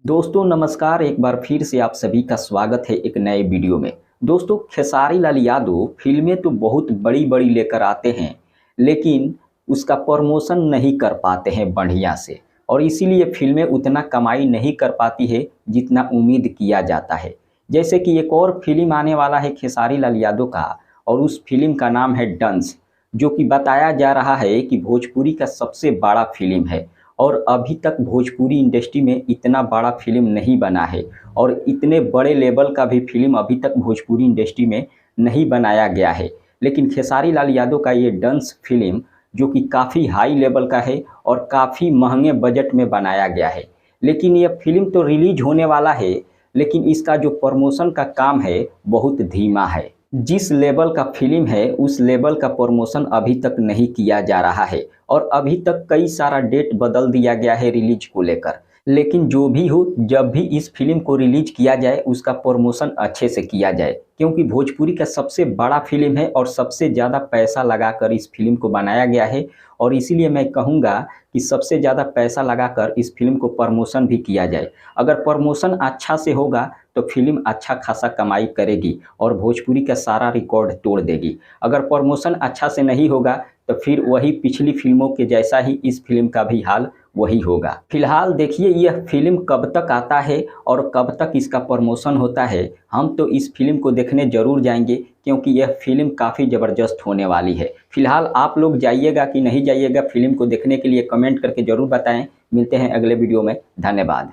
दोस्तों नमस्कार, एक बार फिर से आप सभी का स्वागत है एक नए वीडियो में। दोस्तों खेसारी लाल यादव फिल्में तो बहुत बड़ी बड़ी लेकर आते हैं, लेकिन उसका प्रमोशन नहीं कर पाते हैं बढ़िया से, और इसीलिए फिल्में उतना कमाई नहीं कर पाती है जितना उम्मीद किया जाता है। जैसे कि एक और फिल्म आने वाला है खेसारी लाल यादव का, और उस फिल्म का नाम है डंस, जो कि बताया जा रहा है कि भोजपुरी का सबसे बड़ा फिल्म है। और अभी तक भोजपुरी इंडस्ट्री में इतना बड़ा फिल्म नहीं बना है, और इतने बड़े लेवल का भी फिल्म अभी तक भोजपुरी इंडस्ट्री में नहीं बनाया गया है। लेकिन खेसारी लाल यादव का ये डंस फिल्म जो कि काफ़ी हाई लेवल का है और काफ़ी महंगे बजट में बनाया गया है, लेकिन ये फिल्म तो रिलीज होने वाला है, लेकिन इसका जो प्रमोशन का काम है बहुत धीमा है। जिस लेवल का फिल्म है उस लेवल का प्रमोशन अभी तक नहीं किया जा रहा है, और अभी तक कई सारा डेट बदल दिया गया है रिलीज को लेकर। लेकिन जो भी हो, जब भी इस फिल्म को रिलीज किया जाए उसका प्रमोशन अच्छे से किया जाए, क्योंकि भोजपुरी का सबसे बड़ा फिल्म है और सबसे ज़्यादा पैसा लगाकर इस फिल्म को बनाया गया है। और इसीलिए मैं कहूँगा कि सबसे ज़्यादा पैसा लगाकर इस फिल्म को प्रमोशन भी किया जाए। अगर प्रमोशन अच्छा से होगा तो फिल्म अच्छा खासा कमाई करेगी और भोजपुरी का सारा रिकॉर्ड तोड़ देगी। अगर प्रमोशन अच्छा से नहीं होगा तो फिर वही पिछली फिल्मों के जैसा ही इस फिल्म का भी हाल वही होगा। फिलहाल देखिए यह फिल्म कब तक आता है और कब तक इसका प्रमोशन होता है। हम तो इस फिल्म को देखने ज़रूर जाएंगे, क्योंकि यह फिल्म काफ़ी ज़बरदस्त होने वाली है। फिलहाल आप लोग जाइएगा कि नहीं जाइएगा फिल्म को देखने के लिए, कमेंट करके ज़रूर बताएं। मिलते हैं अगले वीडियो में। धन्यवाद।